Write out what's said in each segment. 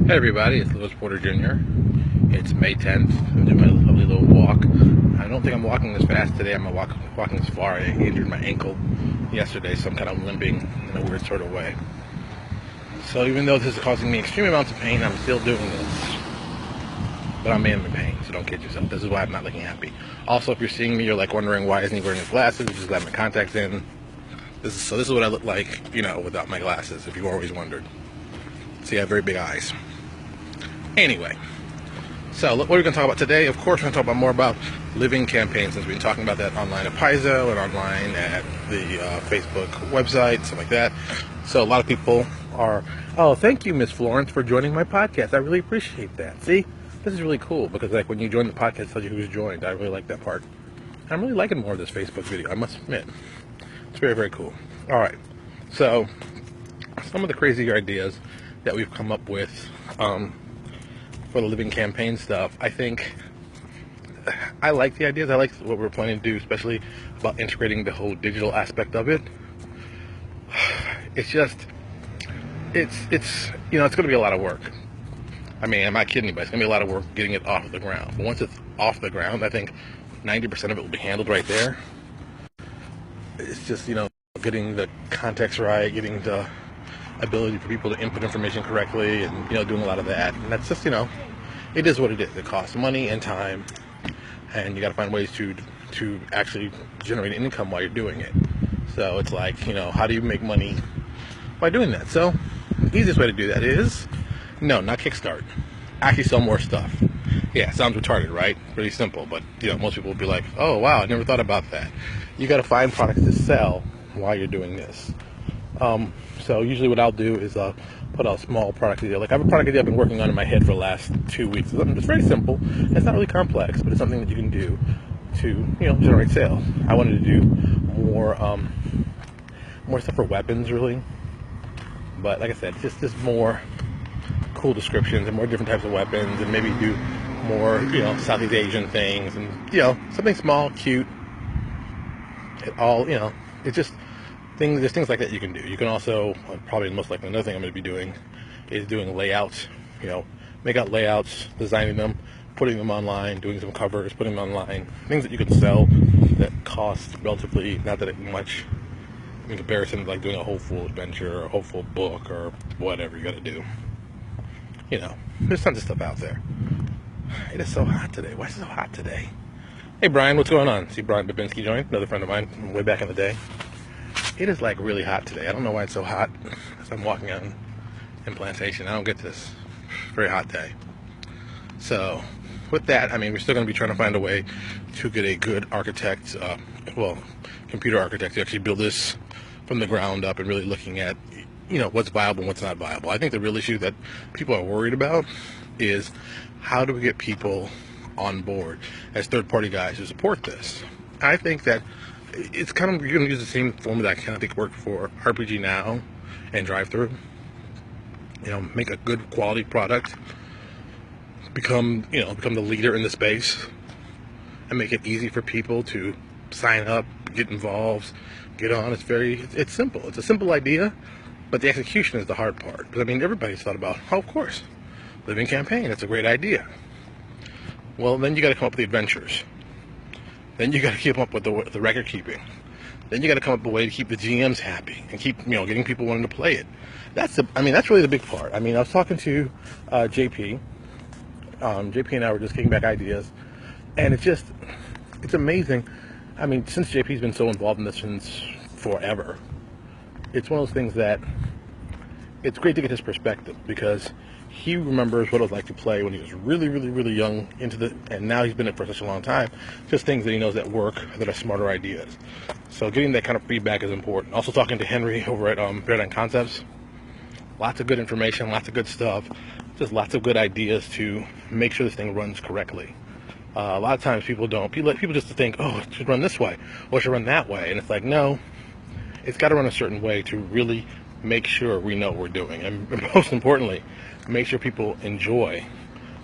Hey everybody, it's Lewis Porter Jr. It's May 10th. I'm doing my lovely little walk. I don't think I'm walking this fast today. I'm walking this far. I injured my ankle yesterday, so I'm kind of limping in a weird sort of way. So even though this is causing me extreme amounts of pain, I'm still doing this. But I'm in pain, so don't kid yourself. This is why I'm not looking happy. Also, if you're seeing me, you're like wondering why isn't he wearing his glasses? Just got my contacts in. This is what I look like, without my glasses, if you've always wondered. See, I have very big eyes. Anyway, so what are we going to talk about today? Of course, we're going to talk about more about living campaigns, since we've been talking about that online at Paizo and online at the Facebook website, stuff like that. So a lot of people are, oh, thank you, Miss Florence, for joining my podcast. I really appreciate that. See, this is really cool because like when you join the podcast, it tells you who's joined. I really like that part. I'm really liking more of this Facebook video, I must admit. It's very, very cool. All right, so some of the crazier ideas that we've come up with for the living campaign stuff. I think I like the ideas. I like what we're planning to do, especially about integrating the whole digital aspect of it. It's just, it's going to be a lot of work. I mean, I'm not kidding you, but it's going to be a lot of work getting it off the ground. But once it's off the ground, I think 90% of it will be handled right there. It's just, getting the context right, getting the ability for people to input information correctly, and doing a lot of that. And that's just, it is what it is. It costs money and time, and you got to find ways to actually generate income while you're doing it. So it's like, how do you make money by doing that? So the easiest way to do that is not Kickstart. Actually sell more stuff. Yeah, sounds retarded, right? Pretty simple, but most people will be like, oh wow, I never thought about that. You got to find products to sell while you're doing this. So usually what I'll do is put a small product idea. Like I have a product idea I've been working on in my head for the last 2 weeks. It's very simple. It's not really complex, but it's something that you can do to generate sales. I wanted to do more stuff for weapons, really. But like I said, just more cool descriptions and more different types of weapons, and maybe do more Southeast Asian things, and something small, cute. It all it's just. There's things like that you can do. You can also, probably most likely another thing I'm going to be doing is doing layouts, make out layouts, designing them, putting them online, doing some covers, putting them online, things that you can sell that cost relatively not that much in comparison to like doing a whole full adventure or a whole full book or whatever you got to do. There's tons of stuff out there. It is so hot today. Why is it so hot today? Hey Brian, what's going on? See Brian Babinski joined, another friend of mine from way back in the day. It is like really hot today. I don't know why it's so hot as I'm walking out in Plantation. I don't get this. Very hot day. So with that, I mean, we're still going to be trying to find a way to get a good architect, computer architect to actually build this from the ground up and really looking at, what's viable and what's not viable. I think the real issue that people are worried about is how do we get people on board as third-party guys who support this. I think that it's kind of, you're going to use the same formula that I kind of think worked for RPG Now and Drive-Thru. Make a good quality product, become the leader in the space, and make it easy for people to sign up, get involved, get on. It's simple. It's a simple idea, but the execution is the hard part. Because I mean, everybody's thought about, oh, of course, living campaign. It's a great idea. Well, then you got to come up with the adventures. Then you got to keep up with the record keeping. Then you got to come up with a way to keep the GMs happy and keep getting people wanting to play it. That's really the big part. I mean, I was talking to JP. JP and I were just kicking back ideas, and it's amazing. I mean, since JP's been so involved in this since forever, it's one of those things that it's great to get his perspective because he remembers what it was like to play when he was really, really, really young and now he's been in it for such a long time. Just things that he knows that work, that are smarter ideas. So getting that kind of feedback is important. Also talking to Henry over at Paradigm Concepts. Lots of good information, lots of good stuff. Just lots of good ideas to make sure this thing runs correctly. A lot of times people just think, oh, it should run this way, or it should run that way. And it's like, no, it's got to run a certain way to really make sure we know what we're doing. And most importantly, make sure people enjoy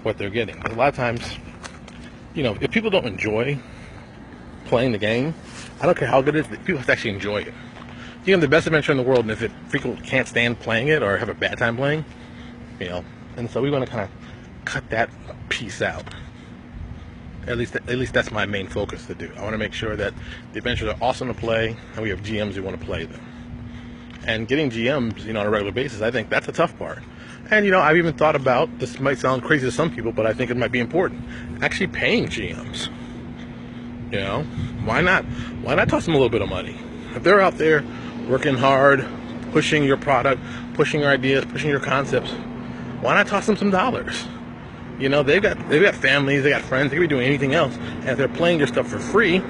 what they're getting. Because a lot of times, if people don't enjoy playing the game, I don't care how good it is, people have to actually enjoy it. You can have the best adventure in the world, and if people can't stand playing it or have a bad time playing, And so we want to kind of cut that piece out. At least that's my main focus to do. I want to make sure that the adventures are awesome to play, and we have GMs who want to play them. And getting GMs, on a regular basis, I think that's the tough part. And I've even thought about, this might sound crazy to some people, but I think it might be important, actually paying GMs. Why not toss them a little bit of money? If they're out there working hard, pushing your product, pushing your ideas, pushing your concepts, why not toss them some dollars? They've got families, they got friends, they could be doing anything else. And if they're playing your stuff for free,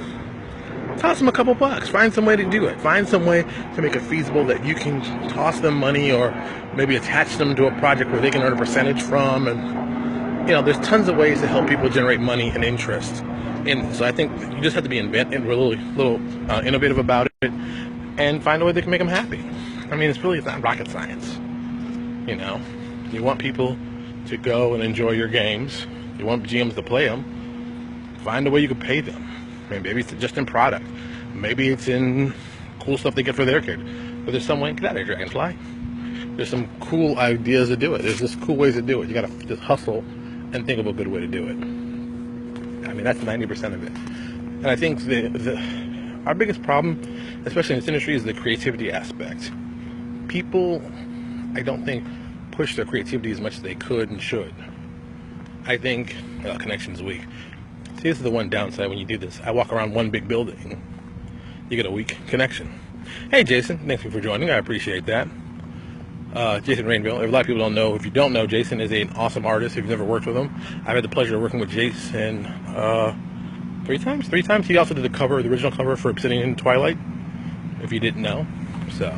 toss them a couple bucks. Find some way to do it. Find some way to make it feasible that you can toss them money, or maybe attach them to a project where they can earn a percentage from. And there's tons of ways to help people generate money and interest. And so I think you just have to be little innovative about it, and find a way that can make them happy. I mean, it's not rocket science. You want people to go and enjoy your games. You want GMs to play them. Find a way you can pay them. I mean, maybe it's just in product. Maybe it's in cool stuff they get for their kid. But there's some way. Get out of here, Dragonfly. There's some cool ideas to do it. There's just cool ways to do it. You got to just hustle and think of a good way to do it. I mean, that's 90% of it. And I think our biggest problem, especially in this industry, is the creativity aspect. People, I don't think, push their creativity as much as they could and should. I think connection's weak. See, this is the one downside when you do this. I walk around one big building, you get a weak connection. Hey, Jason, thank you for joining. I appreciate that. Jason Rainville. A lot of people don't know. If you don't know, Jason is an awesome artist. If you've never worked with him, I've had the pleasure of working with Jason three times. He also did the original cover for Obsidian in Twilight, if you didn't know. So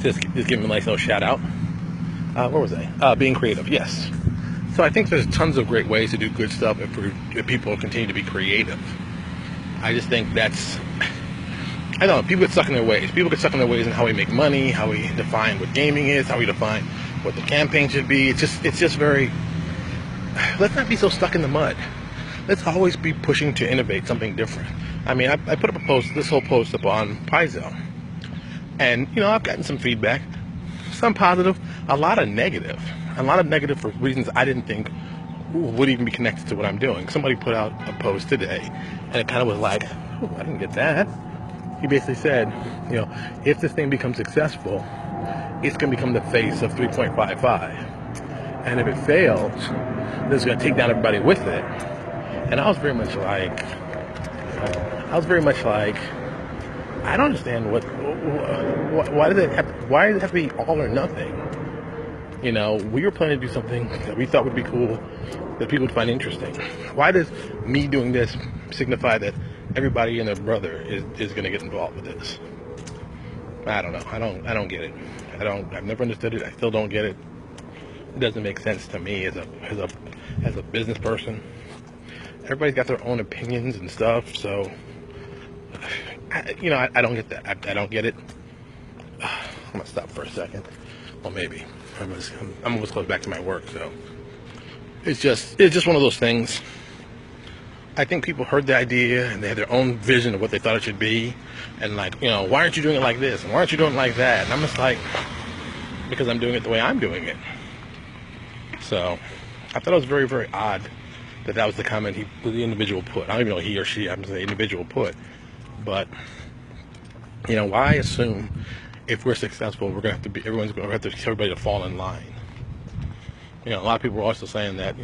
just give him a nice little shout out. Where was I? Being creative, yes. So I think there's tons of great ways to do good stuff if people continue to be creative. I just think I don't know, people get stuck in their ways. People get stuck in their ways in how we make money, how we define what gaming is, how we define what the campaign should be. It's just very, let's not be so stuck in the mud. Let's always be pushing to innovate something different. I mean, I put up this whole post up on Paizo. And, I've gotten some feedback. Some positive, a lot of negative. A lot of negative for reasons I didn't think would even be connected to what I'm doing. Somebody put out a post today, and it kind of was like, oh, I didn't get that. He basically said, if this thing becomes successful, it's going to become the face of 3.55. And if it fails, then it's going to take down everybody with it. And I was very much like, I don't understand why does it have to be all or nothing? We were planning to do something that we thought would be cool, that people would find interesting. Why does me doing this signify that everybody and their brother is going to get involved with this? I don't know. I don't get it. I've never understood it. I still don't get it. It doesn't make sense to me as a business person. Everybody's got their own opinions and stuff, so I don't get that. I don't get it. I'm gonna stop for a second. Well, maybe. I'm almost close back to my work, so it's just one of those things. I think people heard the idea and they had their own vision of what they thought it should be, and why aren't you doing it like this, and why aren't you doing it like that? And I'm just like, because I'm doing it the way I'm doing it. So I thought it was very, very odd that was the comment the individual put. I don't even know he or she. I'm just the individual put. But why assume if we're successful, everyone's going to have to tell everybody to fall in line? A lot of people are also saying that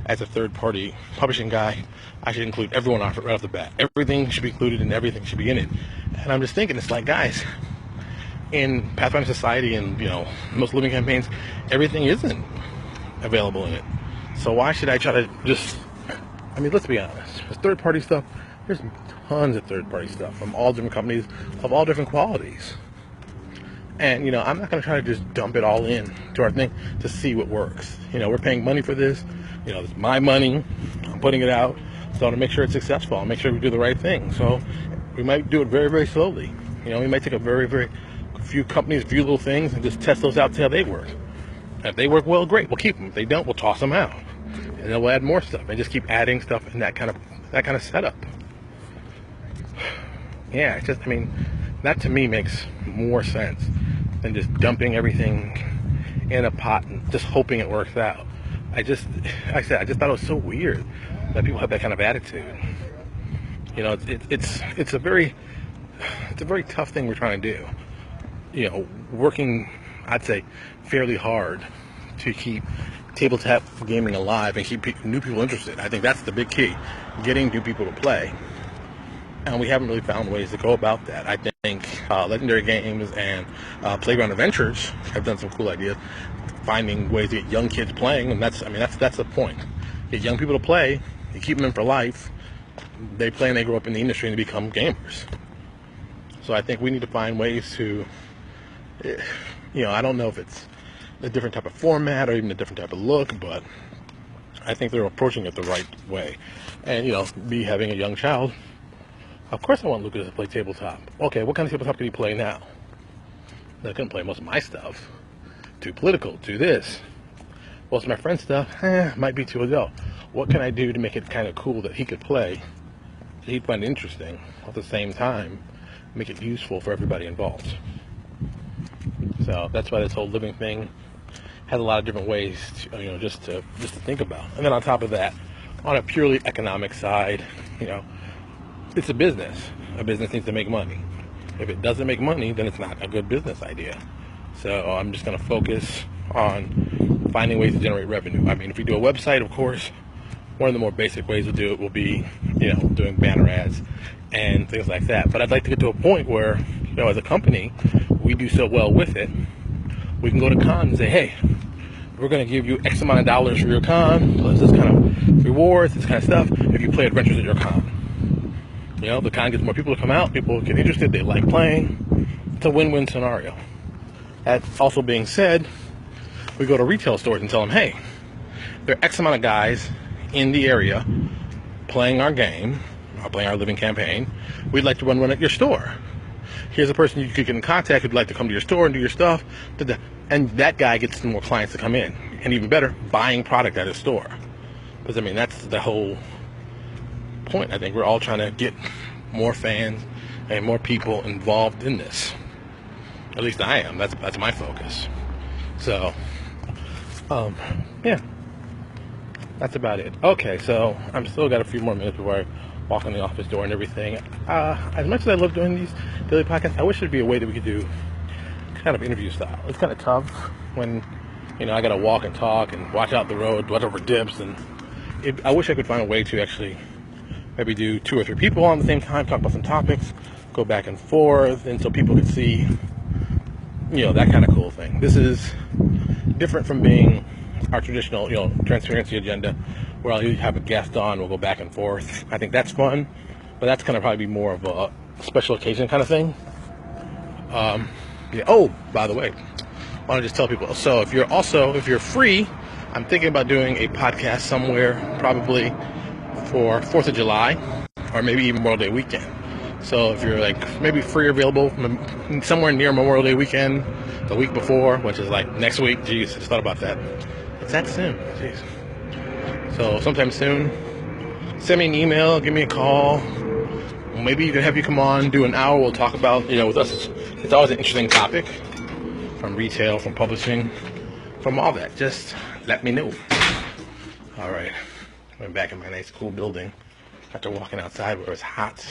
as a third-party publishing guy, I should include everyone right off the bat. Everything should be included and everything should be in it. And I'm just thinking, it's like, guys, in Pathfinder Society and most living campaigns, everything isn't available in it. So why should I try to let's be honest. There's third-party stuff. There's tons of third-party stuff from all different companies of all different qualities. And, I'm not going to try to just dump it all in to our thing to see what works. We're paying money for this. It's my money. I'm putting it out. So to make sure it's successful, I'll make sure we do the right thing. So we might do it very, very slowly. We might take a very, very few companies, a few little things, and just test those out and see how they work. And if they work well, great. We'll keep them. If they don't, we'll toss them out. And then we'll add more stuff and just keep adding stuff in that kind of setup. Yeah, that to me makes more sense than just dumping everything in a pot and just hoping it works out. I just thought it was so weird that people have that kind of attitude. You know, it's a very tough thing we're trying to do. You know, working, I'd say, fairly hard to keep tabletop gaming alive and keep new people interested. I think that's the big key, getting new people to play. And we haven't really found ways to go about that. I think Legendary Games and Playground Adventures have done some cool ideas, finding ways to get young kids playing, and that's the point. Get young people to play, you keep them in for life. They play and they grow up in the industry and they become gamers. So I think we need to find ways to, you know, I don't know if it's a different type of format or even a different type of look, but I think they're approaching it the right way. And, you know, me having a young child, of course I want Lucas to play tabletop. Okay, what kind of tabletop can he play now? I couldn't play most of my stuff. Too political, too this. Most of my friend's stuff, might be too adult. What can I do to make it kind of cool that he could play, that he'd find interesting, at the same time, make it useful for everybody involved? So that's why this whole living thing has a lot of different ways to, you know, just to think about. And then on top of that, on a purely economic side, you know, it's a business. A business needs to make money. If it doesn't make money, then it's not a good business idea. So I'm just going to focus on finding ways to generate revenue. I mean, if we do a website, of course, one of the more basic ways to do it will be, you know, doing banner ads and things like that. But I'd like to get to a point where, you know, as a company, we do so well with it, we can go to cons and say, hey, we're going to give you X amount of dollars for your con, plus this kind of rewards, this kind of stuff, if you play adventures at your con. You know, the con gets more people to come out, people get interested, they like playing. It's a win-win scenario. That also being said, we go to retail stores and tell them, hey, there are X amount of guys in the area playing our game, or playing our living campaign. We'd like to run one at your store. Here's a person you could get in contact who'd like to come to your store and do your stuff. And that guy gets some more clients to come in. And even better, buying product at his store. Because, I mean, that's the whole point. I think we're all trying to get more fans and more people involved in this. At least I am. That's my focus. So, yeah, that's about it. Okay, so I'm still got a few more minutes before I walk in the office door and everything. As much as I love doing these daily podcasts, I wish there'd be a way that we could do kind of interview style. It's kind of tough when, you know, I got to walk and talk and watch out the road, watch over dips, and I wish I could find a way to actually maybe do 2 or 3 people on the same time, talk about some topics, go back and forth, and so people could see, you know, that kind of cool thing. This is different from being our traditional, you know, transparency agenda, where I'll have a guest on, we'll go back and forth. I think that's fun, but that's going to probably be more of a special occasion kind of thing. Yeah. Oh, by the way, I want to just tell people, so if you're free, I'm thinking about doing a podcast somewhere, probably for 4th of July, or maybe even Memorial Day weekend. So if you're like maybe free or available somewhere near Memorial Day weekend, the week before, which is like next week, geez, I just thought about that. It's that soon, jeez. So sometime soon, send me an email, give me a call. Maybe even have you come on, do an hour. We'll talk about, you know, with us, it's always an interesting topic, from retail, from publishing, from all that. Just let me know. All right, I'm back in my nice cool building after walking outside where it was hot.